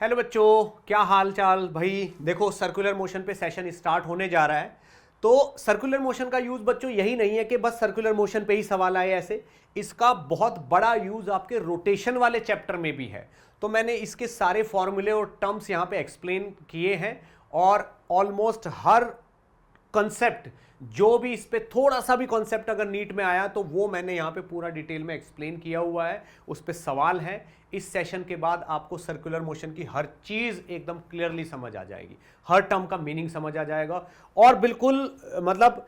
Hello बच्चों, क्या हाल चाल भाई। देखो, सर्कुलर मोशन पे सेशन स्टार्ट होने जा रहा है। तो सर्कुलर मोशन का यूज बच्चों यही नहीं है कि बस सर्कुलर मोशन पे ही सवाल आए ऐसे। इसका बहुत बड़ा यूज आपके रोटेशन वाले चैप्टर में भी है। तो मैंने इसके सारे फॉर्मूले और टर्म्स यहां पे एक्सप्लेन किए हैं और ऑलमोस्ट हर कॉन्सेप्ट, जो भी इस पे थोड़ा सा भी कॉन्सेप्ट अगर नीट में आया तो वो मैंने यहां पे पूरा डिटेल में एक्सप्लेन किया हुआ है। उस पे सवाल है। इस सेशन के बाद आपको सर्कुलर मोशन की हर चीज एकदम क्लियरली समझ आ जाएगी, हर टर्म का मीनिंग समझ आ जाएगा और बिल्कुल मतलब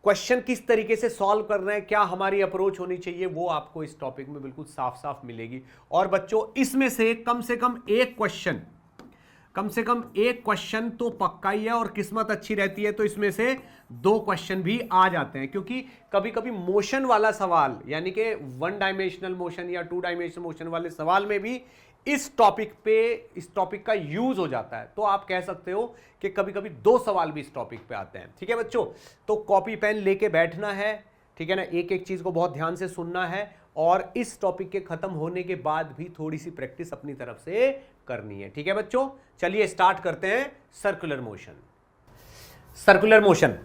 क्वेश्चन किस तरीके से सॉल्व कर रहे हैं, क्या हमारी अप्रोच होनी चाहिए, वो आपको इस टॉपिक में बिल्कुल साफ साफ मिलेगी। और बच्चों, इसमें से कम एक क्वेश्चन तो पक्का ही है और किस्मत अच्छी रहती है तो इसमें से 2 क्वेश्चन भी आ जाते हैं, क्योंकि कभी कभी मोशन वाला सवाल यानी कि 1 डायमेंशनल मोशन या 2 डायमेंशनल मोशन वाले सवाल में भी इस टॉपिक का यूज हो जाता है। तो आप कह सकते हो कि कभी कभी 2 सवाल भी इस टॉपिक पे आते हैं। ठीक है बच्चों, तो कॉपी पेन लेके बैठना है, ठीक है ना, एक एक चीज को बहुत ध्यान से सुनना है और इस टॉपिक के खत्म होने के बाद भी थोड़ी सी प्रैक्टिस अपनी तरफ से करनी है। ठीक है बच्चों, चलिए स्टार्ट करते हैं। सर्कुलर मोशन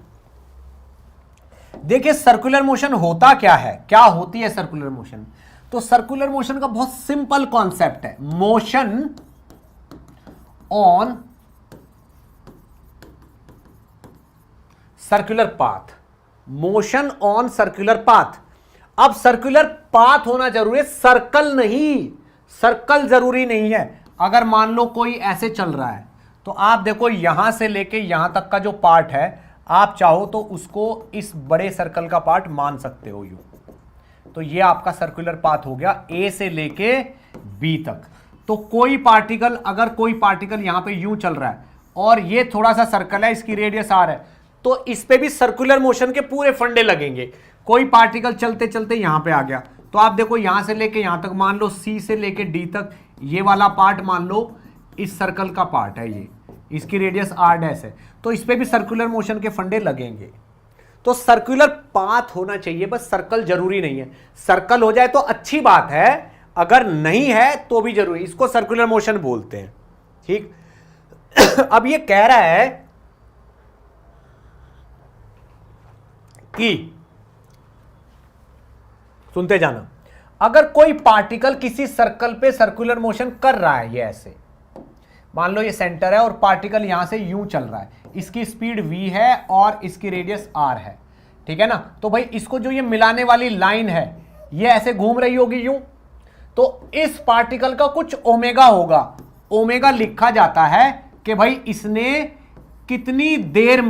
देखिए, सर्कुलर मोशन होता क्या है, क्या होती है सर्कुलर मोशन। तो सर्कुलर मोशन का बहुत सिंपल कॉन्सेप्ट है, motion on circular path. Motion on circular path. अब सर्कुलर पाथ होना जरूरी है, सर्कल नहीं। सर्कल जरूरी नहीं है। अगर मान लो कोई ऐसे चल रहा है तो आप देखो यहां से लेके यहां तक का जो पार्ट है, आप चाहो तो उसको इस बड़े सर्कल का पार्ट मान सकते हो यूं। तो ये आपका सर्कुलर पाथ हो गया ए से लेके बी तक। तो अगर कोई पार्टिकल यहां पे यूं चल रहा है और ये थोड़ा सा सर्कल है, इसकी रेडियस आर है, तो इस पे भी सर्कुलर मोशन के पूरे फंडे लगेंगे। कोई पार्टिकल चलते चलते यहां पे आ गया तो आप देखो यहां से लेके यहां तक, मान लो सी से लेके डी तक, ये वाला पार्ट मान लो इस सर्कल का पार्ट है, ये इसकी रेडियस आर डैश है, तो इस पे भी सर्कुलर मोशन के फंडे लगेंगे। तो सर्कुलर पाथ होना चाहिए, बस सर्कल जरूरी नहीं है। सर्कल हो जाए तो अच्छी बात है, अगर नहीं है तो भी जरूरी, इसको सर्कुलर मोशन बोलते हैं। ठीक अब ये कह रहा है कि सुनते जाना, अगर कोई पार्टिकल किसी सर्कल पे सर्कुलर मोशन कर रहा है, ये ऐसे मान लो ये सेंटर है और पार्टिकल यहां से यूं चल रहा है, इसकी स्पीड v है और इसकी रेडियस r है, ठीक है ना। तो भाई इसको जो ये मिलाने वाली लाइन है ये ऐसे घूम रही होगी यूं, तो इस पार्टिकल का कुछ ओमेगा होगा। ओमेगा लिखा जाता है कि भाई इसने कितनी देर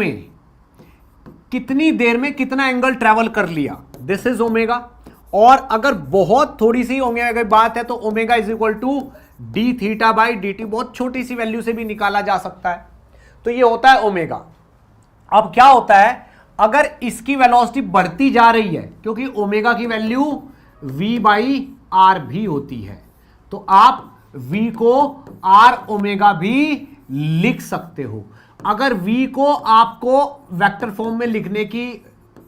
में कितना एंगल ट्रेवल कर लिया, दिस इज ओमेगा। और अगर बहुत थोड़ी सी ओमेगा की बात है तो omega is equal to d theta by d t, बहुत छोटी सी वैल्यू से भी निकाला जा सकता है। तो ये होता है ओमेगा। अब क्या होता है, अगर इसकी वेलोसिटी बढ़ती जा रही है, क्योंकि ओमेगा की वैल्यू v बाई आर भी होती है, तो आप v को r ओमेगा भी लिख सकते हो। अगर v को आपको वेक्टर फॉर्म में लिखने की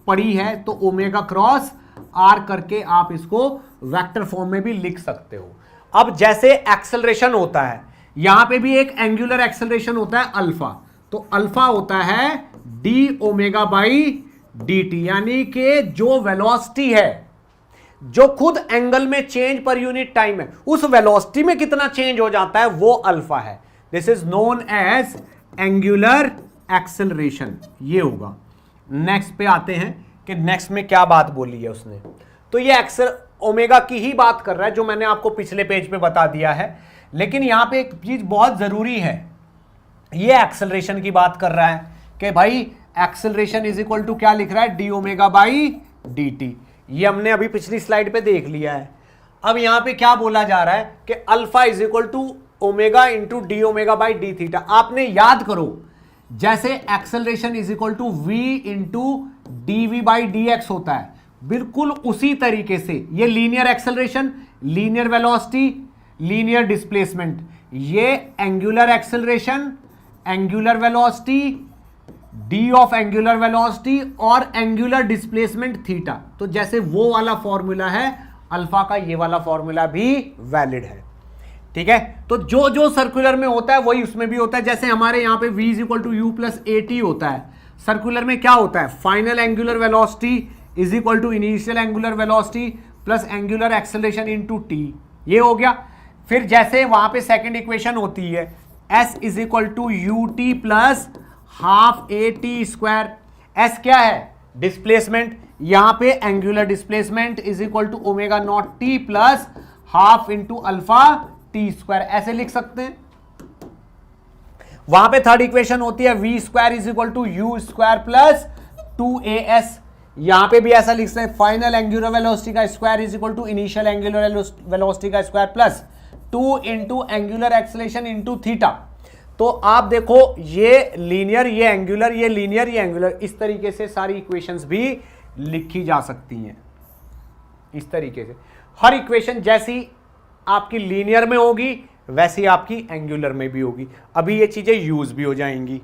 पड़ी है तो ओमेगा क्रॉस r करके आप इसको वेक्टर फॉर्म में भी लिख सकते हो। अब जैसे एक्सेलरेशन होता है, यहां पे भी एक एंगुलर एक्सेलरेशन होता है अल्फा, तो अल्फा होता है D omega by d T, यानी कि जो वेलोसिटी है, जो खुद एंगल में चेंज पर यूनिट टाइम है, उस वेलोसिटी में कितना चेंज हो जाता है वो अल्फा है। This is known as angular acceleration, ये होगा। नेक्स्ट पे आते हैं कि नेक्स्ट में क्या बात बोली है उसने। तो ये ओमेगा की ही बात कर रहा है, जो मैंने आपको पिछले पेज पे बता दिया है, लेकिन यहां पे एक चीज बहुत जरूरी है, ये एक्सेलरेशन की बात कर रहा है कि भाई एक्सेलरेशन इज इक्वल टू क्या लिख रहा है, D omega by d T. ये हमने अभी पिछली स्लाइड पे देख लिया है। अब यहां पे क्या बोला जा रहा है कि alpha is equal to omega into d omega by d theta. आपने याद करो, जैसे acceleration is equal to v into d v by d x होता है, बिल्कुल उसी तरीके से ये linear acceleration, linear velocity, linear displacement, ये angular acceleration, angular velocity, d of angular velocity और एंगुलर डिस्प्लेसमेंट थीटा। तो जैसे वो वाला फॉर्मूला है अल्फा का, ये वाला फॉर्मूला भी वैलिड है। ठीक है, तो जो जो सर्कुलर में होता है वही उसमें भी होता है। जैसे हमारे यहां पे v is equal to u plus a t होता है, सर्कुलर में क्या होता है, final angular velocity is equal to initial angular velocity plus angular acceleration into t, ये हो गया। फिर जैसे वहां पे सेकंड इक्वेशन होती है s is equal to u t plus half a t square. s क्या है, डिस्प्लेसमेंट, यहां पे angular displacement is equal to omega not t plus half into alpha t square, ऐसे लिख सकते हैं। वहां पे थर्ड इक्वेशन होती है v square is equal to u square plus 2as, यहां पे भी ऐसा लिख सकते हैं, फाइनल एंगुलर वेलोसिटी का square is equal to initial angular velocity का square plus 2 into angular acceleration into theta. तो आप देखो ये लीनियर, ये एंगुलर, ये लीनियर, ये एंगुलर, इस तरीके से सारी इक्वेशंस भी लिखी जा सकती हैं। इस तरीके से हर इक्वेशन जैसी आपकी लीनियर में होगी वैसी आपकी एंगुलर में भी होगी। अभी ये चीजें यूज भी हो जाएंगी।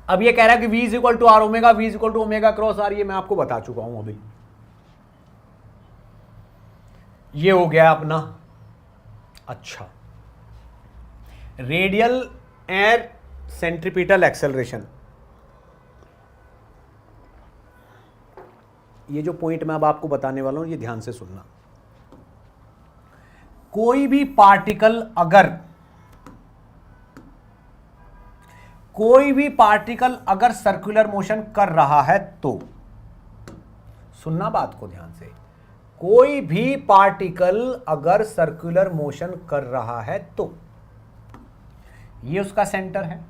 अब ये कह रहा है कि v is equal to r omega, v is equal to omega cross r, ये मैं आपको बता चुका हूं अभी। ये हो गया अपना। अच्छा, रेडियल एयर सेंट्रीपिटल एक्सेलरेशन, ये जो पॉइंट मैं अब आपको बताने वाला हूं ये ध्यान से सुनना। कोई भी पार्टिकल अगर सर्कुलर मोशन कर रहा है तो, सुनना बात को ध्यान से, कोई भी पार्टिकल अगर सर्कुलर मोशन कर रहा है तो ये उसका सेंटर है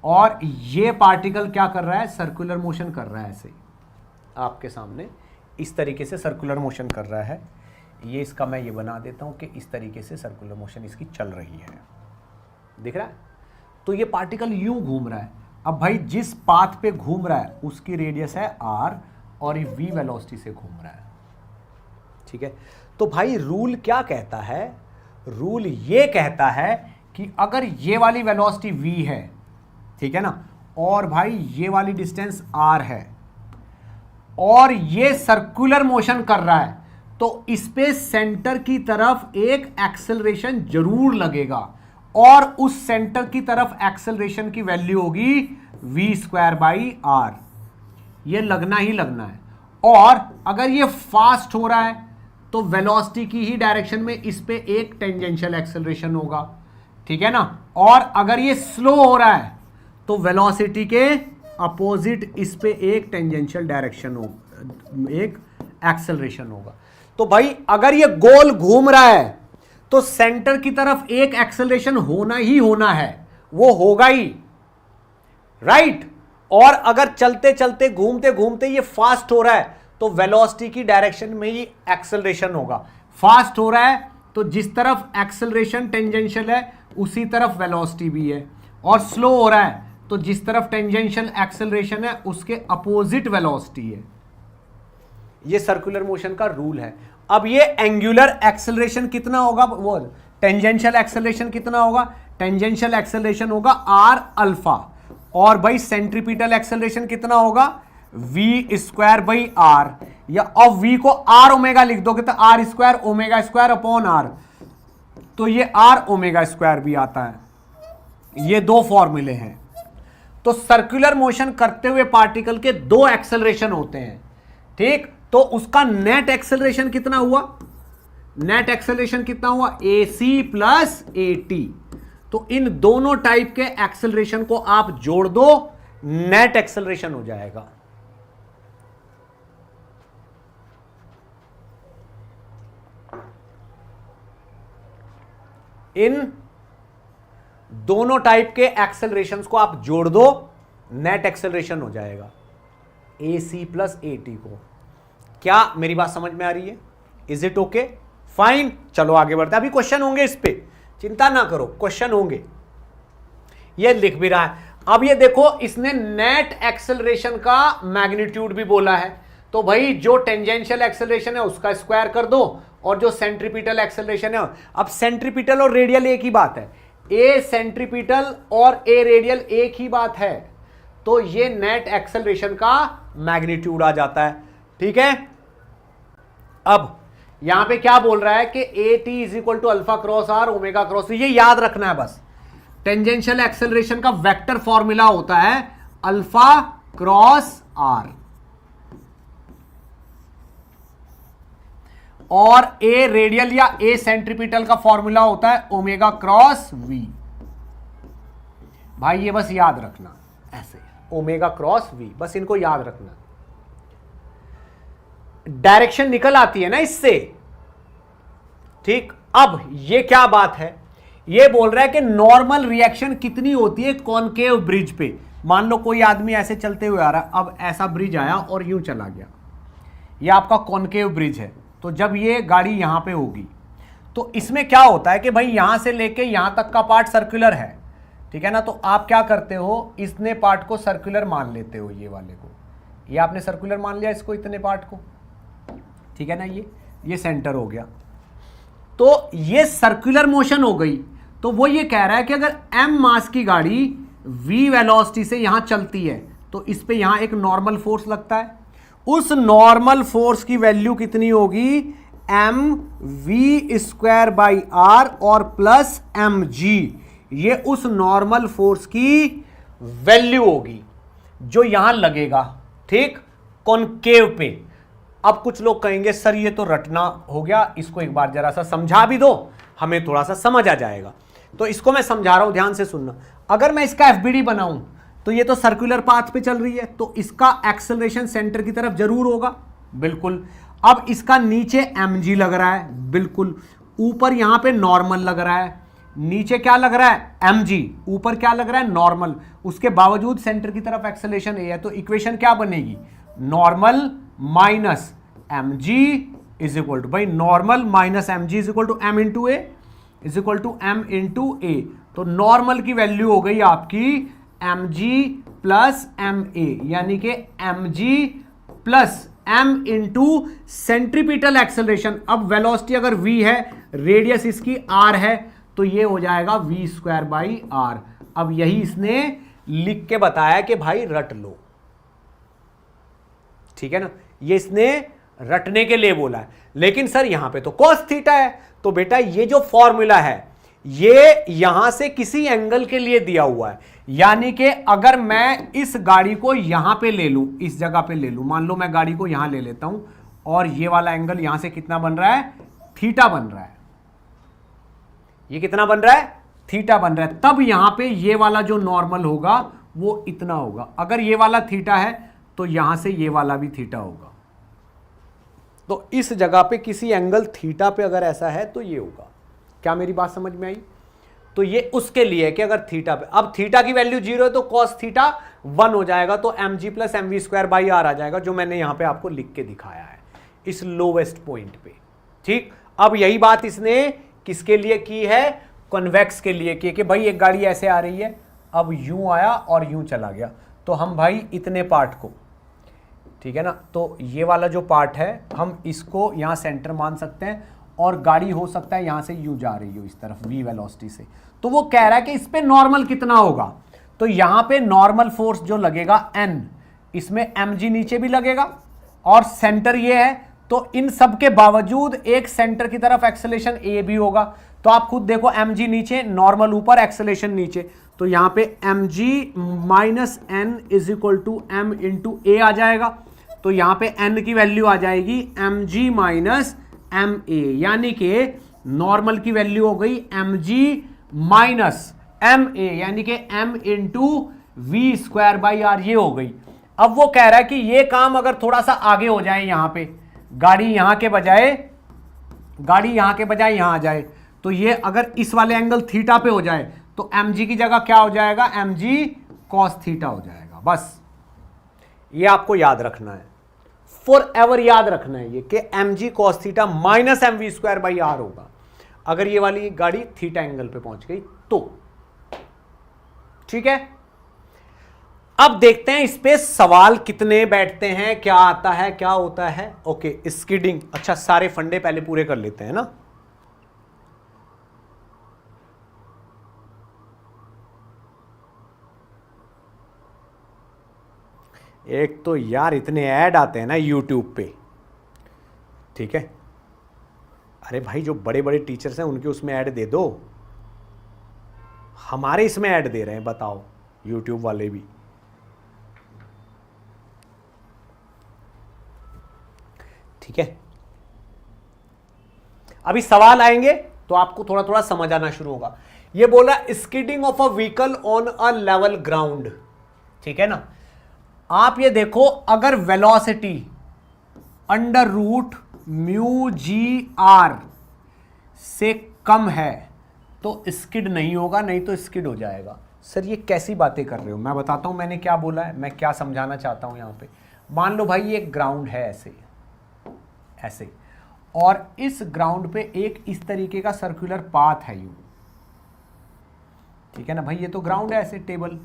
और ये पार्टिकल क्या कर रहा है, सर्कुलर मोशन कर रहा है। ऐसे आपके सामने इस तरीके से सर्कुलर मोशन कर रहा है। ये इसका मैं ये बना देता हूं कि इस तरीके से सर्कुलर मोशन इसकी चल रही है, दिख रहा है। तो ये पार्टिकल यूं घूम रहा है। अब भाई जिस पाथ पे घूम रहा है उसकी रेडियस है r और ये v वेलोसिटी से घूम रहा है, ठीक है। तो भाई रूल क्या कहता है, रूल ये कहता है कि अगर ये वाली वेलोसिटी v है, ठीक है ना, और भाई ये वाली डिस्टेंस r है और ये सर्कुलर मोशन कर रहा है, तो इस पे सेंटर की तरफ एक एक्सेलरेशन जरूर लगेगा और उस सेंटर की तरफ एक्सेलरेशन की वैल्यू होगी v स्क्वायर बाई आर, ये लगना ही लगना है। और अगर ये फास्ट हो रहा है तो वेलोसिटी की ही डायरेक्शन में इस पे एक टेंजेंशियल एक्सेलरेशन होगा, ठीक है ना। और अगर ये स्लो हो रहा है तो वेलोसिटी के अपोजिट इस पे एक टेंजेंशियल डायरेक्शन होगा, एक एक्सेलरेशन होगा। तो भाई अगर ये गोल घूम रहा है तो सेंटर की तरफ एक एक्सेलरेशन होना ही होना है, वो होगा ही, राइट। और अगर चलते चलते घूमते घूमते ये फास्ट हो रहा है तो वेलोसिटी की डायरेक्शन में ही एक्सेलरेशन होगा। फास्ट हो रहा है तो जिस तरफ एक्सेलरेशन टेंजेंशियल है उसी तरफ वेलोसिटी भी है, और स्लो हो रहा है तो जिस तरफ टेंजेंशियल एक्सेलरेशन है उसके अपोजिट वेलोसिटी है। ये सर्कुलर मोशन का रूल है। अब ये एंगुलर एक्सेलरेशन कितना होगा, वो टेंजेंशियल एक्सेलरेशन कितना होगा, टेंजेंशियल एक्सेलरेशन होगा आर अल्फा, और भाई सेंट्रीपिटल एक्सेलरेशन कितना होगा v स्क्वायर बाई आर, या अब v को r ओमेगा लिख दोगे तो r square omega square upon r, तो ये r ओमेगा स्क्वायर भी आता है। ये दो फॉर्मूले हैं। तो सर्कुलर मोशन करते हुए पार्टिकल के दो एक्सेलरेशन होते हैं, ठीक। तो उसका नेट एक्सेलरेशन कितना हुआ, नेट एक्सेलरेशन कितना हुआ, ac प्लस at। तो इन दोनों टाइप के एक्सेलरेशन को आप जोड़ दो, नेट एक्सेलरेशन हो जाएगा। इन दोनों टाइप के एक्सेलरेशन को आप जोड़ दो, नेट एक्सेलरेशन हो जाएगा ac प्लस at को। क्या मेरी बात समझ में आ रही है, इज इट ओके, फाइन। चलो आगे बढ़ते हैं। अभी क्वेश्चन होंगे, इस पे चिंता ना करो, क्वेश्चन होंगे। ये लिख भी रहा है। अब ये देखो, इसने नेट एक्सेलरेशन का मैग्नीट्यूड भी बोला है, तो भाई जो टेंजेंशियल एक्सेलरेशन है उसका स्क्वायर कर दो, और जो सेंट्रीपिटल एक्सेलरेशन है, अब सेंट्रीपिटल और रेडियल एक ही बात है, ए सेंट्रीपिटल और ए रेडियल एक ही बात है, तो ये नेट एक्सेलरेशन का मैग्नीट्यूड आ जाता है। ठीक है, अब यहां पे क्या बोल रहा है कि a t is equal to alpha cross r omega cross, ये याद रखना है बस। टेंजेंशियल एक्सेलरेशन का वेक्टर फॉर्मूला होता है अल्फा क्रॉस आर, और ए रेडियल या ए सेंट्रीपिटल का फॉर्मूला होता है ओमेगा क्रॉस वी। भाई ये बस याद रखना, ऐसे ओमेगा क्रॉस वी, बस इनको याद रखना। डायरेक्शन निकल आती है ना इससे। ठीक, अब ये क्या बात है, ये बोल रहा है कि नॉर्मल रिएक्शन कितनी होती है कॉनकेव ब्रिज पे। मान लो कोई आदमी ऐसे चलते हुए आ रहा है, अब ऐसा ब्रिज आया और यूं चला गया, ये आपका कॉनकेव ब्रिज है। तो जब ये गाड़ी यहां पे होगी तो इसमें क्या होता है कि भाई यहां से लेके यहां तक का पार्ट सर्कुलर है, ठीक है ना। तो आप क्या करते हो, इतने पार्ट को सर्कुलर मान लेते हो, ये वाले को, ये आपने सर्कुलर मान लिया इसको, इतने पार्ट को, ठीक है ना। ये सेंटर हो गया, तो ये सर्कुलर मोशन हो गई। तो वो ये कह रहा है कि अगर m मास की गाड़ी v वेलोसिटी से यहां चलती है तो इस पे यहां एक नॉर्मल फोर्स लगता है। उस नॉर्मल फोर्स की वैल्यू कितनी होगी, m v square by r और प्लस एम जी, ये उस नॉर्मल फोर्स की वैल्यू होगी जो यहां लगेगा, ठीक, कॉनकेव पे। अब कुछ लोग कहेंगे सर ये तो रटना हो गया, इसको एक बार जरा सा समझा भी दो, हमें थोड़ा सा समझ आ जाएगा। तो इसको मैं समझा रहा हूं, ध्यान से सुनना। अगर मैं इसका एफबीडी बनाऊं तो ये तो सर्कुलर पाथ पे चल रही है, तो इसका एक्सेलरेशन सेंटर की तरफ जरूर होगा, बिल्कुल। अब इसका नीचे mg लग रहा है, बिल्कुल। ऊपर यहां पे नॉर्मल लग रहा है, नीचे क्या लग रहा है, mg, ऊपर क्या लग रहा है, नॉर्मल। उसके बावजूद सेंटर की तरफ एक्सेलरेशन a है, तो इक्वेशन क्या बनेगी, normal minus mg is equal to, भाई normal minus mg is equal to m into a, is equal to m into a. तो नॉर्मल की वैल्यू हो गई आपकी mg प्लस ma, यानी कि mg plus m into centripetal acceleration. अब velocity अगर v है, रेडियस इसकी r है, तो ये हो जाएगा v स्क्वायर बाई आर। अब यही इसने लिख के बताया कि भाई रट लो, ठीक है ना, ये इसने रटने के लिए बोला है। लेकिन सर यहां पे तो cos थीटा है, तो बेटा ये जो फॉर्मूला है ये यहां से किसी एंगल के लिए दिया हुआ है। यानी कि अगर मैं इस गाड़ी को यहां पे ले लूं, इस जगह पे ले लूं, मान लो मैं गाड़ी को यहां ले लेता हूं, और ये वाला एंगल यहां से कितना बन रहा है, थीटा बन रहा है। ये कितना बन रहा है, थीटा बन रहा है। तब यहां पे ये वाला जो नॉर्मल होगा वो इतना होगा। अगर ये वाला थीटा है तो यहां से ये वाला भी थीटा होगा। तो इस जगह पे किसी एंगल थीटा पे अगर ऐसा है तो ये होगा। क्या मेरी बात समझ में आई? तो ये उसके लिए है कि अगर थीटा पे, अब थीटा की वैल्यू 0 है तो कॉस थीटा 1 हो जाएगा, तो mg plus m v square by r आ जाएगा, जो मैंने यहां पे आपको लिख के दिखाया है इस लोवेस्ट पॉइंट पे। ठीक, अब यही बात इसने किसके लिए की है, कन्वेक्स के लिए की, कि भाई एक गाड़ी ऐसे आ रही है, अब यूं आया और यूं चला गया, तो हम भाई इतने पार्ट को, ठीक है ना, तो ये वाला जो पार्ट है हम इसको यहां सेंटर मान सकते हैं, और गाड़ी हो सकता है यहां से यूं जा रही हो इस तरफ v वेलोसिटी से। तो वो कह रहा है कि इस पे नॉर्मल कितना होगा, तो यहां पे नॉर्मल फोर्स जो लगेगा n, इसमें mg नीचे भी लगेगा और सेंटर ये है, तो इन सब के बावजूद एक सेंटर की तरफ एक्सेलेरेशन a भी होगा। तो आप खुद देखो, mg नीचे, नॉर्मल ऊपर, एक्सेलेरेशन नीचे, तो यहां पे mg minus n is equal to m into a आ जाएगा। तो यहां पे n की वैल्यू आ जाएगी mg माइनस ma, यानी कि नॉर्मल की वैल्यू हो गई mg माइनस ma, यानी कि m into v square by r, ये हो गई। अब वो कह रहा है कि ये काम अगर थोड़ा सा आगे हो जाए, यहां पे गाड़ी यहां के बजाय यहां आ जाए, तो ये अगर इस वाले एंगल थीटा पे हो जाए तो mg की जगह क्या हो जाएगा, mg cos थीटा हो जाएगा। बस ये आपको याद रखना है, फॉर एवर याद रखना है ये, कि mg cos theta minus m v square by r होगा अगर ये वाली गाड़ी थीटा एंगल पे पहुंच गई तो। ठीक है, अब देखते हैं इस पे सवाल कितने बैठते हैं, क्या आता है, क्या होता है। ओके, स्किडिंग, अच्छा सारे फंडे पहले पूरे कर लेते हैं ना। एक तो यार इतने ऐड आते हैं ना यूट्यूब पे, ठीक है। अरे भाई जो बड़े बड़े टीचर्स हैं उनके उसमें ऐड दे दो, हमारे इसमें ऐड दे रहे हैं, बताओ यूट्यूब वाले भी। ठीक है, अभी सवाल आएंगे तो आपको थोड़ा थोड़ा समझ आना शुरू होगा। ये बोला skidding of a vehicle on a level ground, ठीक है ना। आप ये देखो, अगर velocity under root mu g r से कम है तो स्किड नहीं होगा, नहीं तो स्किड हो जाएगा। सर ये कैसी बातें कर रहे हो? मैं बताता हूं मैंने क्या बोला है, मैं क्या समझाना चाहता हूं यहां पे। मान लो भाई ये ग्राउंड है ऐसे ऐसे, और इस ग्राउंड पे एक इस तरीके का सर्कुलर पाथ है यूं, ठीक है ना भाई। ये तो ग्राउंड है ऐसे, टेबल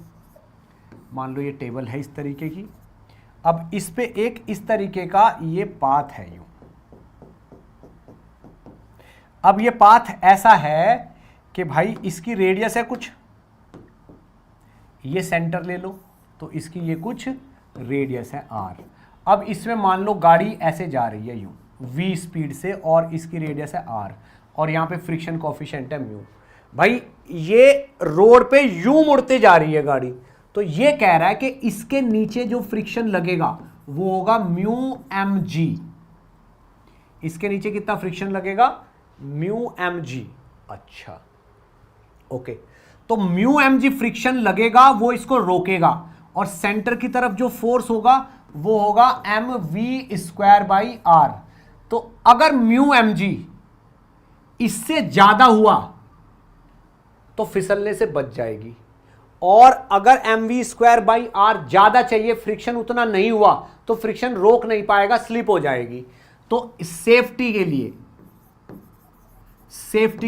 मान लो, ये टेबल है इस तरीके की। अब इस पे एक इस तरीके का ये पाथ है यूं। अब ये पाथ ऐसा है कि भाई इसकी रेडियस है कुछ, ये सेंटर ले लो तो इसकी ये कुछ रेडियस है आर। अब इसमें मान लो गाड़ी ऐसे जा रही है यूं v स्पीड से, और इसकी रेडियस है r, और यहां पे फ्रिक्शन कोएफिशिएंट है म्यू। भाई ये रोड पे यूं मुड़ते जा रही है गाड़ी, तो ये कह रहा है कि इसके नीचे जो फ्रिक्शन लगेगा वो होगा म्यू एम जी। इसके नीचे कितना फ्रिक्शन लगेगा? Mu m g. अच्छा ओके, तो म्यू एम जी फ्रिक्शन लगेगा, वो इसको रोकेगा, और सेंटर की तरफ जो फोर्स होगा वो होगा m v square by r. तो अगर म्यू एम जी इससे ज्यादा हुआ तो फिसलने से बच जाएगी, और अगर m v square by r ज्यादा चाहिए, फ्रिक्शन उतना नहीं हुआ तो फ्रिक्शन रोक नहीं पाएगा, स्लिप हो जाएगी। तो सेफ्टी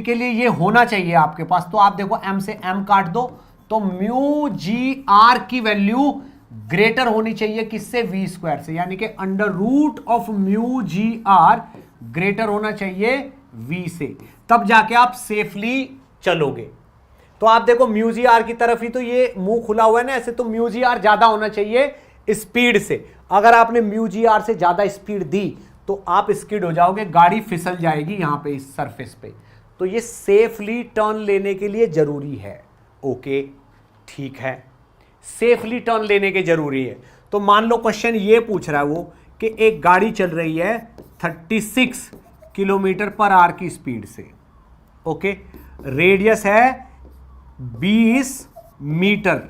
के लिए ये होना चाहिए आपके पास। तो आप देखो m से m काट दो, तो म्यू जी आर की वैल्यू ग्रेटर होनी चाहिए किससे? v स्क्वायर से, यानी कि under root of mu g r greater होना चाहिए v से, तब जाके आप सेफली चलोगे। तो आप देखो म्यू जी आर की तरफ ही तो ये मुंह खुला हुआ है ना ऐसे, तो म्यू जी आर ज्यादा होना चाहिए स्पीड से। अगर आपने म्यू जी आर से ज्यादा स्पीड दी तो आप स्किड हो जाओगे, गाड़ी फिसल जाएगी यहां पे इस सरफेस पे। तो ये सेफली टर्न लेने के लिए जरूरी है। ओके ठीक है, सेफली टर्न लेने के जरूरी है। तो मान लो क्वेश्चन ये पूछ रहा है वो कि एक गाड़ी चल रही है 36 किलोमीटर पर आवर की स्पीड से, ओके, रेडियस है 20 मीटर,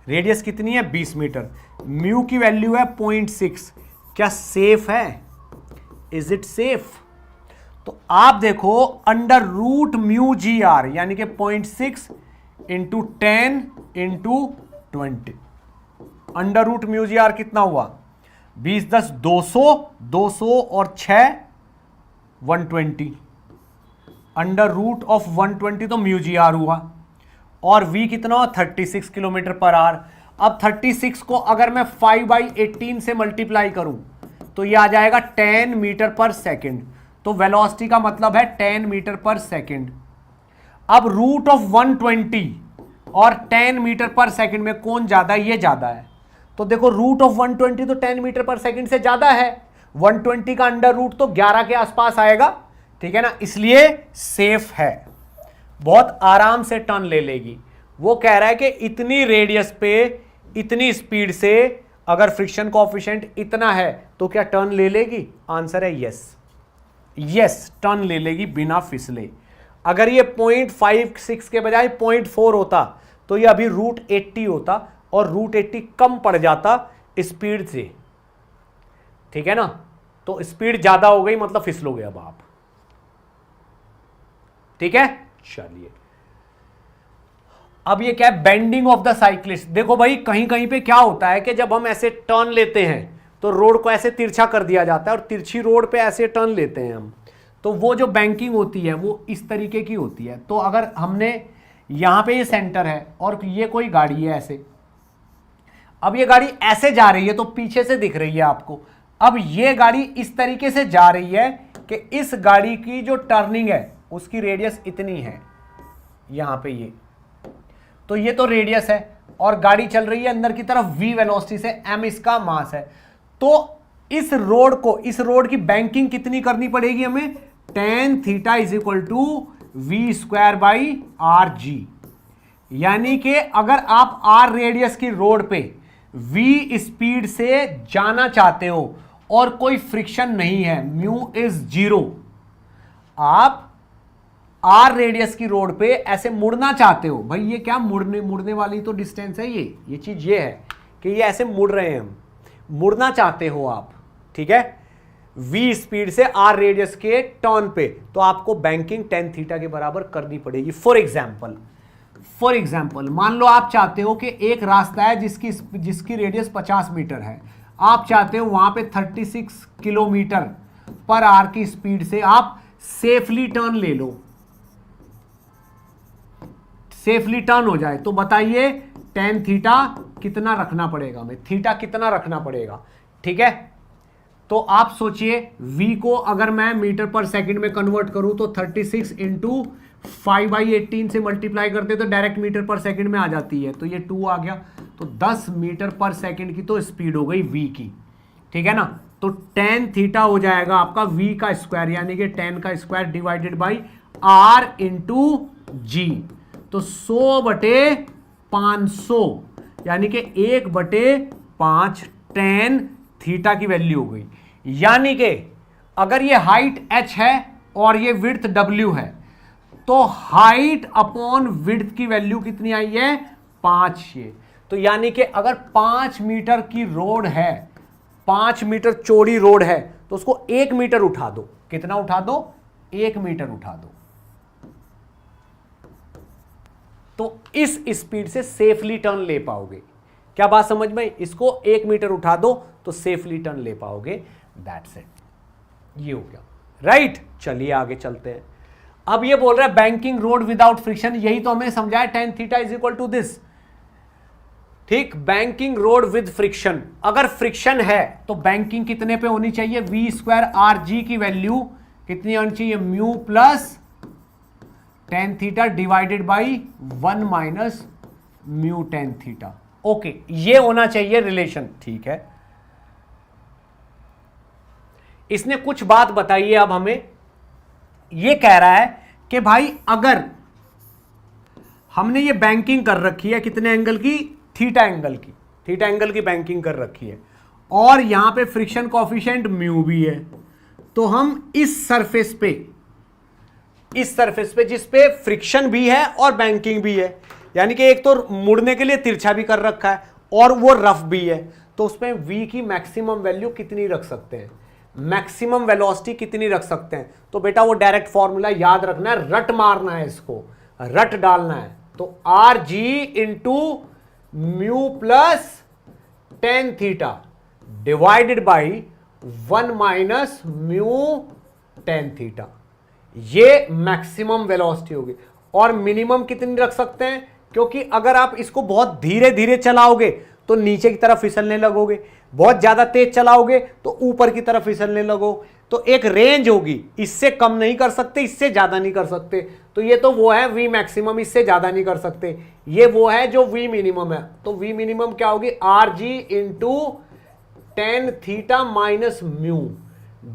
रेडियस कितनी है? 20 मीटर, म्यू की वैल्यू है 0.6। क्या सेफ है? Is it safe? तो आप देखो under root mu g r यानी कि 0.6 into 10 into 20, under root mu g r कितना हुआ? 20 10 200, 200 और 6 120, अंडर रूट ऑफ 120 तो म्यू जी आर हुआ, और v कितना हुआ? 36 किलोमीटर पर आवर। अब 36 को अगर मैं 5/18 से मल्टीप्लाई करूं तो ये आ जाएगा 10 मीटर पर सेकेंड। तो वेलोसिटी का मतलब है 10 मीटर पर सेकेंड। अब रूट ऑफ 120 और 10 मीटर पर सेकेंड में कौन ज्यादा है? ये ज्यादा है। तो देखो रूट ऑफ 120 तो 10 मीटर पर सेकेंड से ज्यादा है, 120 का अंडर रूट तो 11 के आसपास आएगा, ठीक है ना, इसलिए सेफ है, बहुत आराम से टर्न ले लेगी। वो कह रहा है कि इतनी रेडियस पे इतनी स्पीड से अगर फ्रिक्शन कोएफिशिएंट इतना है तो क्या टर्न ले लेगी? आंसर है यस, यस टर्न ले लेगी बिना फिसले। अगर ये 0.56 के बजाय 0.4 होता तो ये अभी रूट 80 होता, और रूट 80 कम पड़ जाता स्पीड से, ठीक है ना। तो स्पीड ज्यादा हो गई मतलब फिसलोगे अब आप, ठीक है। चलिए अब ये क्या है? Bending of the cyclist. देखो भाई कहीं कहीं पे क्या होता है कि जब हम ऐसे टर्न लेते हैं तो रोड को ऐसे तिरछा कर दिया जाता है, और तिरछी रोड पे ऐसे टर्न लेते हैं हम, तो वो जो बैंकिंग होती है वो इस तरीके की होती है। तो अगर हमने यहां पे ये सेंटर है और ये कोई गाड़ी है ऐसे, अब ये गाड़ी ऐसे जा रही है तो पीछे से दिख रही है आपको। अब ये गाड़ी इस तरीके से जा रही है कि इस गाड़ी की जो टर्निंग है उसकी रेडियस इतनी है यहां पे, ये तो रेडियस है। और गाड़ी चल रही है अंदर की तरफ v वेलोसिटी से, m इसका मास है। तो इस रोड की बैंकिंग कितनी करनी पड़ेगी हमें, tan theta is equal to v square by r g. यानी कि अगर आप r रेडियस की रोड पे v स्पीड से जाना चाहते हो और कोई फ्रिक्शन नहीं है, म्यू इज 0, आप r रेडियस की रोड पे ऐसे मुड़ना चाहते हो, भाई ये क्या मुड़ने वाली तो डिस्टेंस है, ये चीज ये है कि ये ऐसे मुड़ रहे हैं, हम मुड़ना चाहते हो आप, ठीक है, v स्पीड से r रेडियस के टर्न पे, तो आपको बैंकिंग tan थीटा के बराबर करनी पड़ेगी। फॉर एग्जाम्पल मान लो आप चाहते हो कि एक रास्ता है जिसकी रेडियस 50 मीटर है, आप चाहते हो वहां पे 36 किलोमीटर पर आवर की स्पीड से आप सेफली टर्न ले लो, सेफली टर्न हो जाए, तो बताइए tan थीटा कितना रखना पड़ेगा हमें, थीटा कितना रखना पड़ेगा, ठीक है। तो आप सोचिए v को अगर मैं मीटर पर सेकंड में कन्वर्ट करूं तो 36 इंटू 5/18 से मल्टीप्लाई करते तो डायरेक्ट मीटर पर सेकंड में आ जाती है, तो ये 2 आ गया, तो 10 मीटर पर सेकंड की तो स्पीड हो गई v की, ठीक है ना। तो tan थीटा हो जाएगा आपका v का स्क्वायर, यानी कि tan का square divided by r into g, तो 100/500 यानी कि 1/5 tan थीटा की वैल्यू हो गई। यानी कि अगर ये हाइट h है और ये विड्थ w है, तो हाइट अपॉन विड्थ की वैल्यू कितनी आई है, 5 ये। तो यानी कि अगर 5 मीटर की रोड है, 5 मीटर चौड़ी रोड है, तो उसको 1 मीटर उठा दो, कितना उठा दो, 1 मीटर उठा दो, तो इस स्पीड से सेफली टर्न ले पाओगे। क्या बात समझ में, इसको 1 मीटर उठा दो तो सेफली टर्न ले पाओगे, दैट्स इट, ये हो गया, राइट। चलिए आगे चलते हैं। अब ये बोल रहा है बैंकिंग रोड विदाउट फ्रिक्शन, यही तो हमें समझाया, tan theta is equal to this, ठीक। बैंकिंग रोड विद फ्रिक्शन, अगर फ्रिक्शन है तो बैंकिंग कितने पे होनी चाहिए, वी स्क्वायर आर जी की वैल्यू कितनी आनी चाहिए, mu plus tan theta divided by 1 minus mu tan theta. Okay, ये होना चाहिए रिलेशन, ठीक है। इसने कुछ बात बताई है अब हमें, ये कह रहा है कि भाई अगर हमने ये बैंकिंग कर रखी है कितने एंगल की, थीटा एंगल की बैंकिंग कर रखी है, और यहां पे फ्रिक्शन कोएफिशिएंट म्यू भी है, तो हम इस सरफेस पे जिस पे फ्रिक्शन भी है और बैंकिंग भी है, यानी कि एक तो मुड़ने के लिए तिरछा भी कर रखा है और वो रफ भी है, तो उसमें v की मैक्सिमम वैल्यू कितनी रख सकते हैं, मैक्सिमम वेलोसिटी कितनी रख सकते हैं। तो बेटा वो डायरेक्ट फॉर्मूला याद रखना है, रट मारना है, इसको रट डालना है, तो R G into mu plus tan theta divided by 1 minus mu tan theta, ये मैक्सिमम वेलोसिटी होगी। और मिनिमम कितनी रख सकते हैं, क्योंकि अगर आप इसको बहुत धीरे धीरे चलाओगे तो नीचे की तरफ फिसलने लगोगे, बहुत ज्यादा तेज चलाओगे तो ऊपर की तरफ फिसलने लगो, तो एक रेंज होगी, इससे कम नहीं कर सकते, इससे ज्यादा नहीं कर सकते, तो ये तो वो है वी मैक्सिमम, इससे ज्यादा नहीं कर सकते, ये वो है जो वी मिनिमम है। तो वी मिनिमम क्या होगी, R G into tan theta minus mu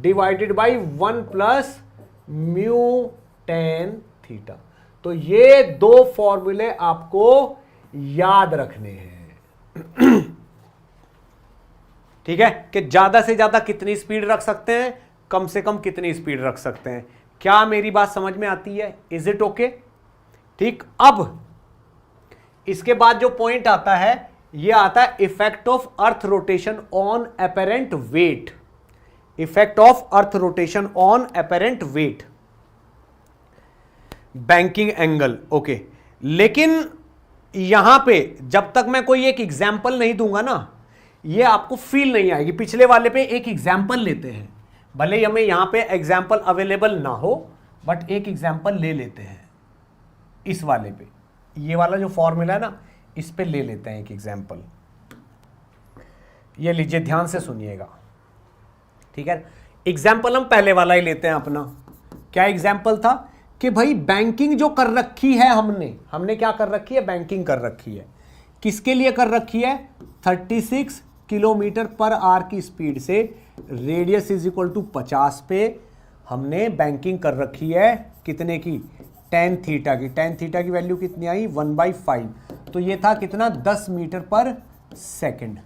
divided by 1 plus mu tan theta. तो ये दो फॉर्मूले आपको याद रखने हैं, ठीक है, कि ज्यादा से ज्यादा कितनी स्पीड रख सकते हैं, कम से कम कितनी स्पीड रख सकते हैं। क्या मेरी बात समझ में आती है, इज इट ओके, ठीक। अब इसके बाद जो पॉइंट आता है, ये आता है effect of earth rotation on apparent wait, effect of earth rotation on apparent wait, banking angle, okay. लेकिन यहां पे जब तक मैं कोई एक एग्जाम्पल नहीं दूंगा ना, ये आपको फील नहीं आएगी। पिछले वाले पे एक एग्जाम्पल लेते हैं, भले ही हमें यहां पे एग्जाम्पल अवेलेबल ना हो, बट एक एग्जाम्पल ले लेते हैं इस वाले पे, ये वाला जो फॉर्मूला है ना, इस पे ले लेते हैं एक एग्जाम्पल। ये लीजिए, ध्यान से सुनिएगा, ठीक है। एग्जाम्पल हम पहले वाला ही लेते हैं अपना। क्या एग्जाम्पल था कि भाई बैंकिंग जो कर रखी है, हमने क्या कर रखी है, बैंकिंग कर रखी है किसके लिए कर रखी है? 36 किलोमीटर पर आवर की स्पीड से रेडियस इज इक्वल टू 50 पे हमने बैंकिंग कर रखी है कितने की? tan थीटा की। tan थीटा की वैल्यू कितनी आई? 1/5। तो ये था कितना? 10 मीटर पर सेकंड।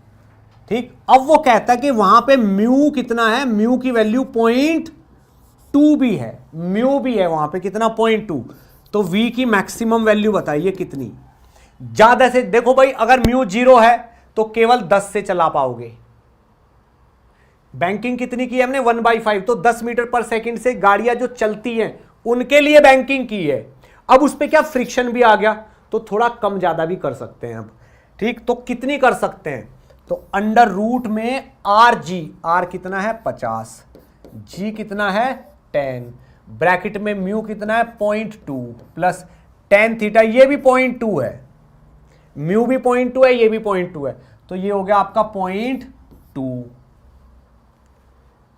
ठीक, अब वो कहता है कि वहां पे म्यू कितना है? म्यू की वैल्यू 0.2 भी है, म्यू भी है वहां पे कितना? 0.2। तो v की मैक्सिमम वैल्यू बताइए कितनी? ज्यादा से देखो भाई, अगर म्यू 0 है तो केवल 10 से चला पाओगे। बैंकिंग कितनी की है हमने? 1/5। तो 10 मीटर पर सेकंड से गाड़ियां जो चलती हैं उनके लिए बैंकिंग की है। अब उस पर क्या फ्रिक्शन भी आ गया, तो थोड़ा कम ज्यादा भी कर सकते हैं अब। ठीक, तो कितनी कर सकते हैं? तो अंडर रूट में आर जी, आर कितना है? 50, जी कितना है? 10, ब्रैकेट में म्यू कितना है? 0.2 प्लस tan थीटा, ये भी 0.2 है, म्यू भी 0.2 है, ये भी 0.2 है, तो ये हो गया आपका 0.2।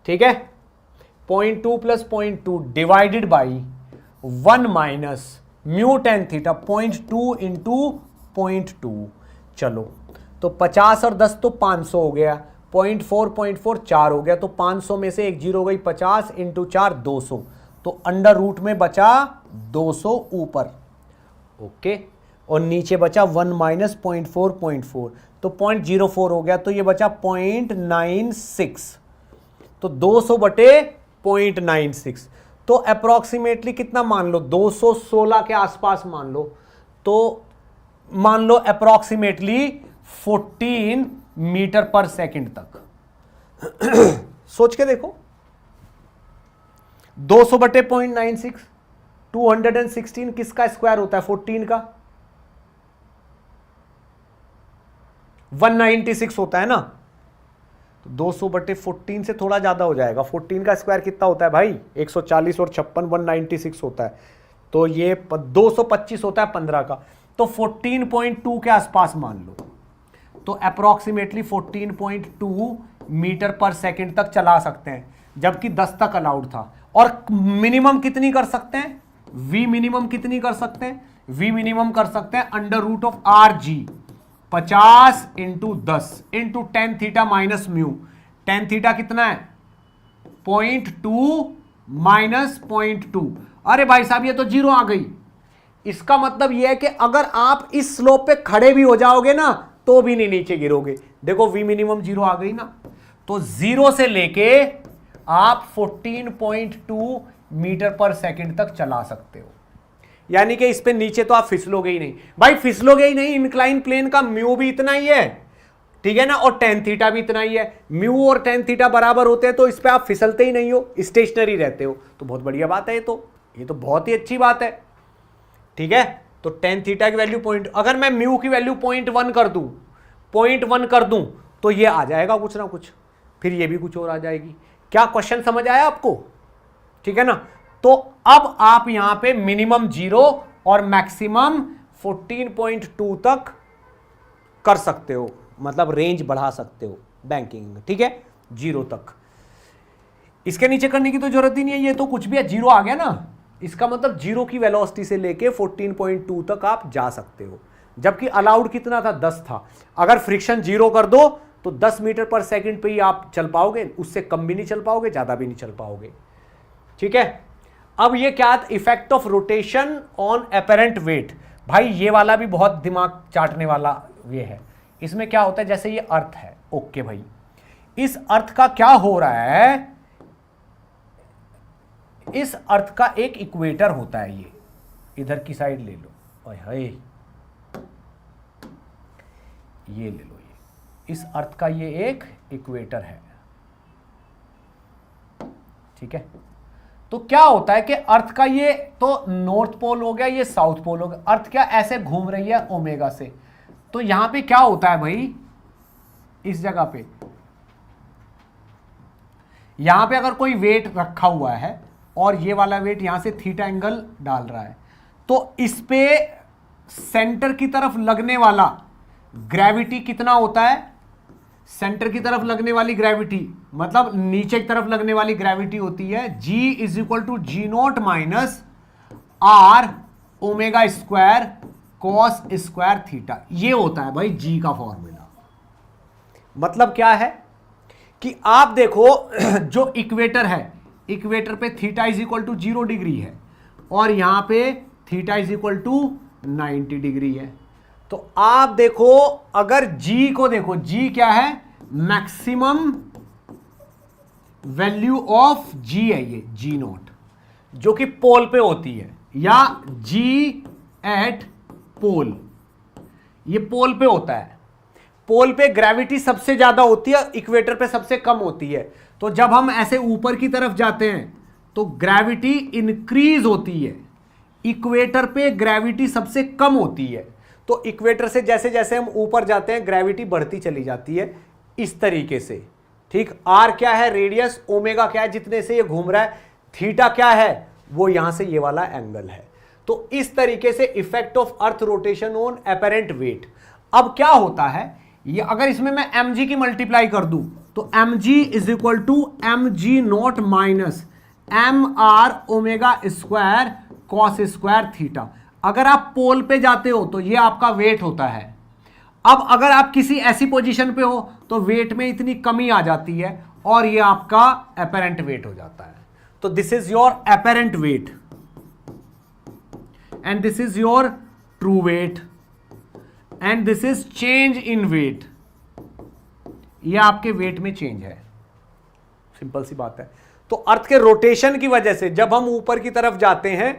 ठीक है, 0.2 plus 0.2 divided by 1 minus mu tan theta 0.2 into 0.2। चलो, तो 50 और 10 तो 500 हो गया, 0.4 4 हो गया, तो 500 में से एक जीरो गई, 50 इंटू 4 200, तो अंडर रूट में बचा 200 ऊपर। ओके, और नीचे बचा 1 माइनस 0.4, तो 0.04 हो गया, तो ये बचा 0.96, तो 200 बटे 0.96, तो अप्रोक्सीमेटली कितना मान लो? 216 के आसपास मान लो, तो मान लो अप्रोक्सीमेटली 14 मीटर पर सेकंड तक। सोच के देखो, 200 बटे 0.96, 216 किसका स्क्वायर होता है? 14 का, 196 होता है ना, तो 200 बटे 14 से थोड़ा ज्यादा हो जाएगा। 14 का स्क्वायर कितना होता है भाई? 140 और 56, 196 होता है, तो ये 225 होता है 15 का, तो 14.2 के आसपास मान लो, तो अप्रोक्सीमेटली 14.2 मीटर पर सेकंड तक चला सकते हैं, जबकि 10 तक अलाउड था। और मिनिमम कितनी कर सकते हैं? v मिनिमम कितनी कर सकते हैं? v मिनिमम कर सकते हैं under root of r g, 50 into 10 into tan theta minus mu. tan theta कितना है? 0.2 माइनस 0.2। अरे भाई साहब, ये तो जीरो आ गई। इसका मतलब यह है कि अगर आप इस स्लोप पे खड़े भी हो जाओगे ना, तो भी नहीं नीचे गिरोगे। देखो v मिनिमम 0 आ गई ना, तो 0 से लेके आप 14.2 मीटर पर सेकंड तक चला सकते हो। यानी कि इस पे नीचे तो आप फिसलोगे ही नहीं भाई, फिसलोगे ही नहीं। इंक्लाइन प्लेन का म्यू भी इतना ही है, ठीक है ना, और tan थीटा भी इतना ही है। म्यू और tan थीटा बराबर होते हैं, तो इस पे आप फिसलते ही नहीं हो, स्टेशनरी रहते हो, तो बहुत बढ़िया बात है। ये तो बहुत ही अच्छी बात है। ठीक है, तो tan थीटा की वैल्यू अगर मैं म्यू की वैल्यू 0.1 कर दूं, 0.1 कर दूं, तो ये आ जाएगा कुछ ना कुछ, फिर ये भी कुछ और आ जाएगी। क्या क्वेश्चन समझ आया आपको? ठीक है ना, तो अब आप यहां पे मिनिमम 0 और मैक्सिमम 14.2 तक कर सकते हो, मतलब रेंज बढ़ा सकते हो बैंकिंग में। ठीक है, 0 तक। इसके नीचे करने की तो जरूरत ही नहीं है, ये तो कुछ भी है, 0 आ गया ना, इसका मतलब 0 की वेलोसिटी से लेके 14.2 तक आप जा सकते हो, जबकि अलाउड कितना था? 10 था। अगर फ्रिक्शन 0 कर दो तो 10 मीटर पर सेकंड पे ही आप चल पाओगे, उससे कम भी नहीं चल पाओगे, ज्यादा भी नहीं चल पाओगे। ठीक है, अब ये क्या? Effect of rotation on apparent wait. भाई ये वाला भी बहुत दिमाग चाटने वाला ये है। इसमें क्या होता है, जैसे ये अर्थ है, ओके भाई, इस अर्थ का क्या हो रहा है? इस अर्थ का एक इक्वेटर होता है, ये इधर की साइड ले लो, ओए हाय, ये ले लो, ये इस अर्थ का ये एक इक्वेटर है। ठीक है, तो क्या होता है कि अर्थ का ये तो नॉर्थ पोल हो गया, ये साउथ पोल हो गया। अर्थ क्या ऐसे घूम रही है ओमेगा से, तो यहां पे क्या होता है भाई, इस जगह पे, यहां पे अगर कोई वेट रखा हुआ है और ये वाला वेट यहां से थीटा एंगल डाल रहा है, तो इस पे सेंटर की तरफ लगने वाला ग्रेविटी कितना होता है? सेंटर की तरफ लगने वाली ग्रेविटी, मतलब नीचे की तरफ लगने वाली ग्रेविटी होती है G is equal to G0 minus R omega square cos square theta. ये होता है भाई जी का फॉर्मूला। मतलब क्या है कि आप देखो जो इक्वेटर है, इक्वेटर पे theta is equal to 0 degree है और यहां पे theta is equal to 90 degree है। तो आप देखो अगर जी को देखो, जी क्या है, मैक्सिमम वैल्यू ऑफ जी है, ये जी नॉट जो कि पोल पे होती है, या जी एट पोल, ये पोल पे होता है। पोल पे ग्रेविटी सबसे ज्यादा होती है, इक्वेटर पे सबसे कम होती है। तो जब हम ऐसे ऊपर की तरफ जाते हैं तो ग्रेविटी इंक्रीज होती है, इक्वेटर पे ग्रेविटी सबसे कम होती है। तो इक्वेटर से जैसे जैसे हम ऊपर जाते हैं ग्रेविटी बढ़ती चली जाती है इस तरीके से। ठीक, आर क्या है, रेडियस, ओमेगा क्या है, जितने से ये घूम रहा है, थीटा क्या है, वो यहां से ये वाला एंगल है। तो इस तरीके से effect of earth rotation on apparent wait. अब क्या होता है, ये अगर इसमें मैं mg की मल्टीप्लाई कर दूं तो mg is equal to mg not minus mr omega square cos square theta. अगर आप पोल पे जाते हो तो ये आपका वेट होता है। अब अगर आप किसी ऐसी पोजीशन पे हो तो वेट में इतनी कमी आ जाती है और ये आपका एपरेंट वेट हो जाता है। तो this is your apparent weight and this is your true weight and this is change in weight. ये आपके वेट में चेंज है, सिंपल सी बात है। तो अर्थ के रोटेशन की वजह से जब हम ऊपर की तरफ जाते हैं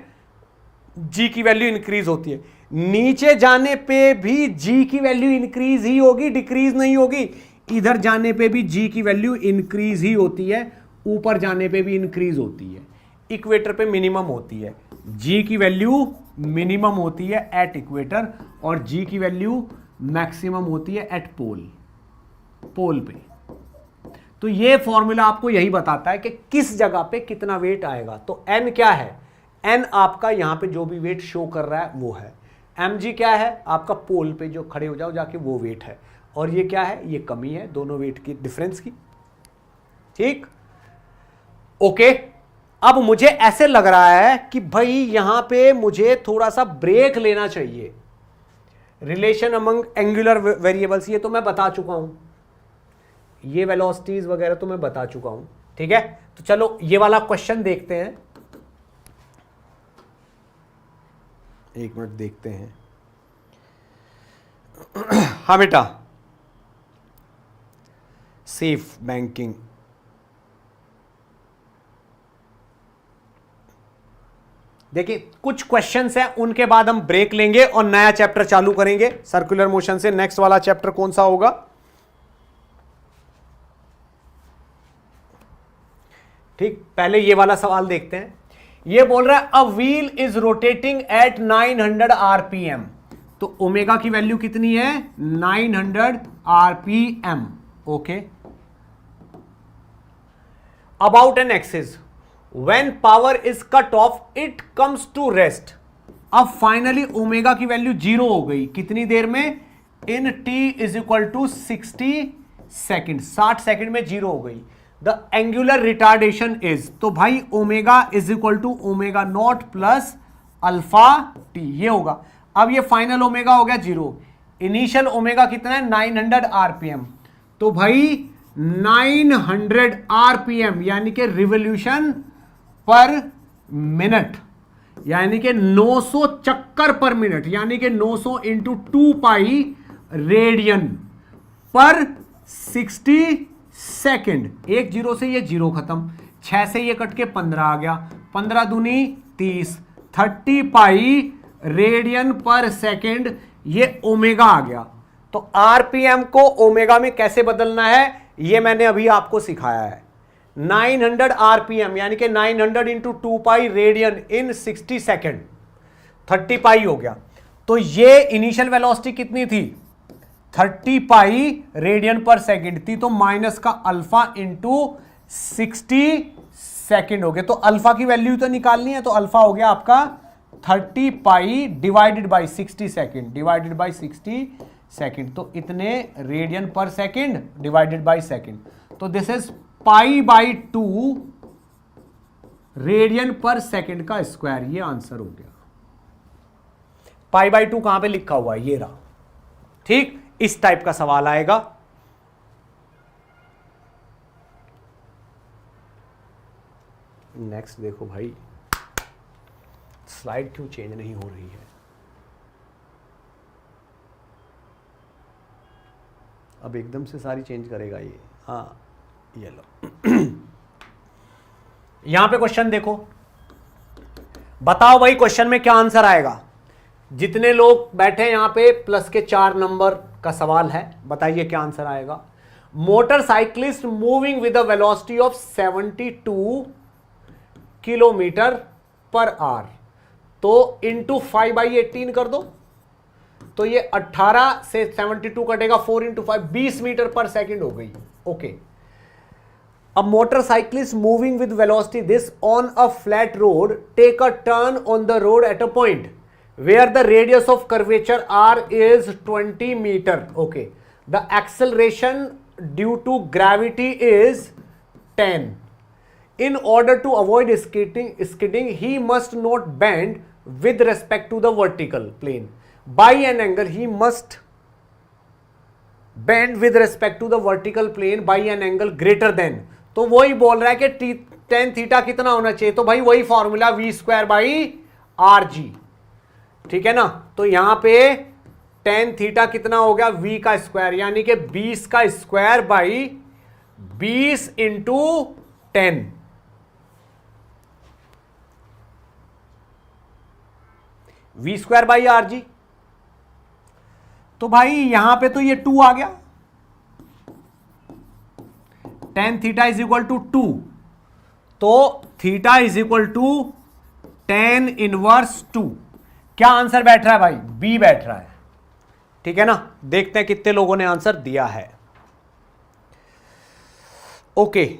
जी की वैल्यू इंक्रीज होती है, नीचे जाने पे भी जी की वैल्यू इंक्रीज ही होगी, डिक्रीज नहीं होगी। इधर जाने पे भी जी की वैल्यू इंक्रीज ही होती है, ऊपर जाने पे भी इंक्रीज होती है। इक्वेटर पे मिनिमम होती है, जी की वैल्यू मिनिमम होती है एट इक्वेटर और जी की वैल्यू मैक्सिमम होती है एट पोल, पोल पे। तो ये फॉर्मूला आपको यही बताता है कि किस जगह पे कितना वेट आएगा। तो एन क्या है, एन आपका यहां पे जो भी वेट शो कर रहा है वो है। mg क्या है, आपका पोल पे जो खड़े हो जाओ जाके वो वेट है। और ये क्या है, ये कमी है दोनों वेट की डिफरेंस की। ठीक, ओके। अब मुझे ऐसे लग रहा है कि भाई यहां पे मुझे थोड़ा सा ब्रेक लेना चाहिए। रिलेशन अमंग एंगुलर वेरिएबल्स ये तो मैं बता चुका हूं, ये वेलोसिटीज वगैरह तो मैं बता चुका हूं। ठीक है, तो चलो ये वाला क्वेश्चन देखते हैं, एक मिनट देखते हैं। हाँ बेटा, सेफ बैंकिंग, देखिए कुछ क्वेश्चंस हैं, उनके बाद हम ब्रेक लेंगे और नया चैप्टर चालू करेंगे सर्कुलर मोशन से। नेक्स्ट वाला चैप्टर कौन सा होगा, ठीक, पहले ये वाला सवाल देखते हैं। ये बोल रहा है a wheel is rotating at 900 RPM. तो ओमेगा की वैल्यू कितनी है, 900 RPM. Okay, about an axis when power is cut off it comes to rest. अब फाइनली ओमेगा की वैल्यू 0 हो गई, कितनी देर में, in t is equal to 60 second, 60 second में 0 हो गई। द एंगुलर रिटार्डेशन इज, तो भाई omega is equal to omega not plus alpha t, ये होगा। अब ये फाइनल ओमेगा हो गया 0, इनिशियल ओमेगा कितना है 900 आरपीएम। तो भाई 900 आरपीएम यानी कि रिवोल्यूशन पर मिनट, यानी कि 900 चक्कर पर मिनट, यानी कि 900 इंटू 2 पाई रेडियन पर 60 सेकेंड। एक जीरो से ये जीरो खत्म, 6 से ये कट के 15 आ गया, 15 दूनी 30, 30 पाई रेडियन पर सेकेंड, ये ओमेगा आ गया। तो आरपीएम को ओमेगा में कैसे बदलना है ये मैंने अभी आपको सिखाया है। 900 आरपीएम यानी कि 900 इंटू 2 पाई रेडियन इन 60 सेकेंड, 30 पाई हो गया। तो ये इनिशियल वेलोसिटी कितनी थी, 30 पाई रेडियन पर सेकेंड थी, तो माइनस का अल्फा इंटू 60 सेकेंड हो गया। तो अल्फा की वैल्यू तो निकालनी है, तो अल्फा हो गया आपका 30 पाई divided by 60 second, divided by 60 second, तो इतने रेडियन पर सेकेंड डिवाइडेड बाई सेकेंड। तो this is pi by 2 radian पर सेकेंड का स्क्वायर, ये आंसर हो गया। π/2 कहां पे लिखा हुआ है, ये रहा। ठीक, इस टाइप का सवाल आएगा। नेक्स्ट देखो भाई, स्लाइड क्यों चेंज नहीं हो रही है? अब एकदम से सारी चेंज करेगा ये। हाँ, ये लो। यहां पे क्वेश्चन देखो, बताओ भाई क्वेश्चन में क्या आंसर आएगा। जितने लोग बैठे हैं यहां पे प्लस के 4 नंबर का सवाल है, बताइए क्या आंसर आएगा। Motorcyclist moving with a velocity of 72 kilometre per hour, तो इंटू 5/18 कर दो, तो ये 18 से 72 कटेगा, 4 इंटू 5, 20 मीटर पर सेकेंड हो गई। Okay, a motorcyclist moving with velocity this on a flat road take a turn on the road at a point where the radius of curvature r is 20 meter. Okay, the acceleration due to gravity is 10. In order to avoid skidding, he must not bend with respect to the vertical plane by an angle. He must bend with respect to the vertical plane by an angle greater than. तो वही बोल रहा है कि tan theta कितना होना चाहिए, तो भाई वही फॉर्मूला v²/rg। ठीक है ना, तो यहां पे tan थीटा कितना हो गया, v का स्क्वायर, यानी कि 20 का स्क्वायर बाई 20 इंटू 10। v²/rg, तो भाई यहां पे तो ये 2 आ गया, tan theta is equal to 2, तो theta is equal to tan inverse 2। क्या आंसर बैठ रहा है भाई, बी बैठ रहा है। ठीक है ना, देखते हैं कितने लोगों ने आंसर दिया है। ओके,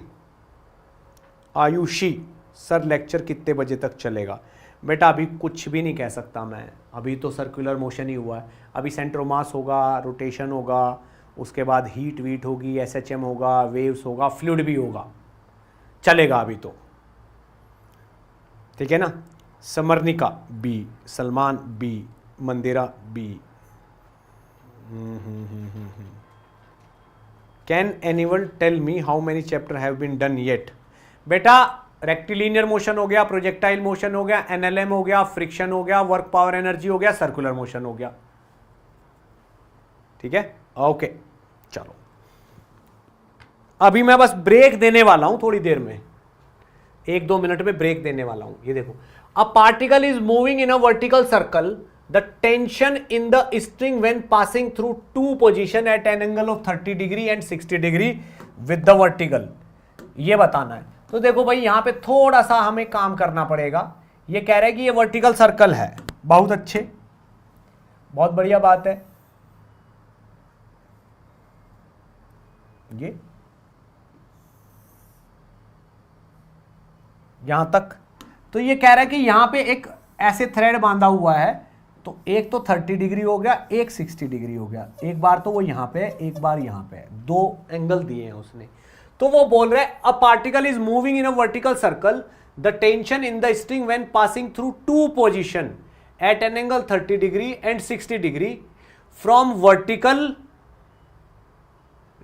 आयुषी सर लेक्चर कितने बजे तक चलेगा? बेटा अभी कुछ भी नहीं कह सकता मैं, अभी तो सर्कुलर मोशन ही हुआ है, अभी सेंटर मास होगा, रोटेशन होगा, उसके बाद हीट वीट होगी, एसएचएम होगा, वेव्स होगा, फ्लूइड भी होगा, चलेगा अभी तो। ठीक है ना, Samarnika B, Salman B, Mandira B. Can anyone tell me how many chapter have been done yet? बेटा रेक्टिलिनियर मोशन हो गया, प्रोजेक्टाइल मोशन हो गया, एनएलएम हो गया, फ्रिक्शन हो गया, वर्क पावर एनर्जी हो गया, सर्कुलर मोशन हो गया। ठीक है, ओके चलो, अभी मैं बस ब्रेक देने वाला हूं थोड़ी देर में, 1-2 मिनट में ब्रेक देने वाला हूं। ये देखो, a particle is moving in a vertical circle, the tension in the string when passing through 2 position at an angle of 30 degree and 60 degree with the vertical, ये बताना है। तो देखो भाई यहां पे थोड़ा सा हमें काम करना पड़ेगा। ये कह रहे हैं कि ये वर्टिकल सर्कल है, बहुत अच्छे, बहुत बढ़िया बात है। ये यहां तक, तो ये कह रहा है कि यहां पे एक ऐसे थ्रेड बांधा हुआ है, तो एक तो 30 डिग्री हो गया, एक 60 डिग्री हो गया, एक बार तो वो यहां पे है, एक बार यहां पे है, 2 एंगल दिए हैं उसने। तो वो बोल रहे हैं a particle is moving in a vertical circle, the tension in the string when passing through 2 position at an angle 30 degree and 60 degree from vertical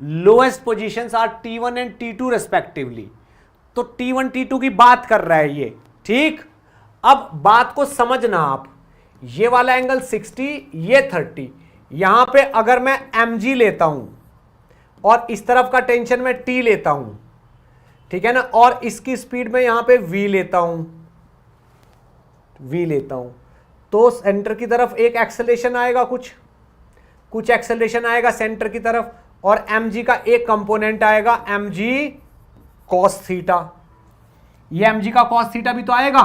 lowest positions are T1 and T2 respectively. तो T1 T2 की बात कर रहा है ये। ठीक, अब बात को समझना आप, ये वाला एंगल 60, ये 30, यहां पे अगर मैं mg लेता हूं और इस तरफ का टेंशन में T लेता हूं, ठीक है ना, और इसकी स्पीड में यहां पे v लेता हूं, तो सेंटर की तरफ एक एक्सेलरेशन आएगा, कुछ एक्सेलरेशन आएगा सेंटर की तरफ, और mg का एक कंपोनेंट आएगा mg cos थीटा, ये mg का cos थीटा भी तो आएगा।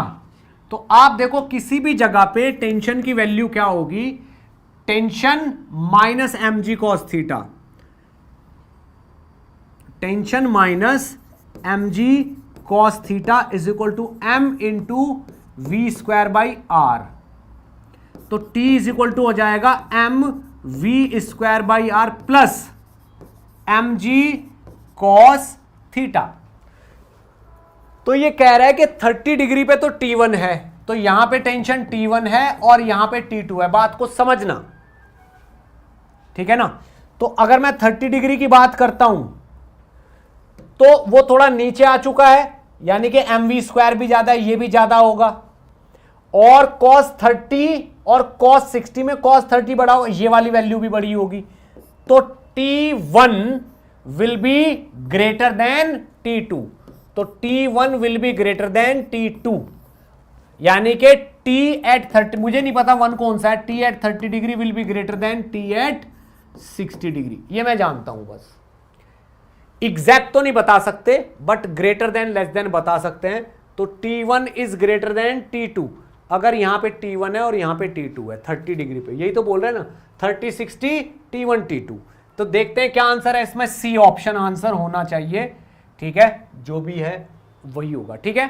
तो आप देखो किसी भी जगह पे टेंशन की वैल्यू क्या होगी, tension minus mg cos theta, tension minus mg cos theta is equal to m into v²/r। तो t इज इक्वल टू हो जाएगा m v²/r plus mg cos theta. तो ये कह रहा है कि 30 डिग्री पे तो T1 है, तो यहां पे टेंशन T1 है और यहां पे T2 है, बात को समझना, ठीक है ना। तो अगर मैं 30 डिग्री की बात करता हूं तो वो थोड़ा नीचे आ चुका है, यानी कि mv² भी ज्यादा है, ये भी ज्यादा होगा, और cos 30 और cos 60 में cos 30 बड़ा होगा, ये वाली वैल्यू भी बड़ी होगी, तो T1 will be greater then T2, तो T1 will be greater then T2, यानी कि T एट 30, मुझे नहीं पता 1 कौन सा है, T at 30 degree will be greater than T at 60 degree, ये मैं जानता हूं, बस एग्जैक्ट तो नहीं बता सकते but greater than less than बता सकते हैं। तो T1 is greater than T2 अगर यहां पे T1 है और यहां पे T2 है 30 डिग्री पे, यही तो बोल रहे हैं ना, 30 60 T1 T2। तो देखते हैं क्या आंसर है इसमें, सी ऑप्शन आंसर होना चाहिए, ठीक है, जो भी है वही होगा, ठीक है।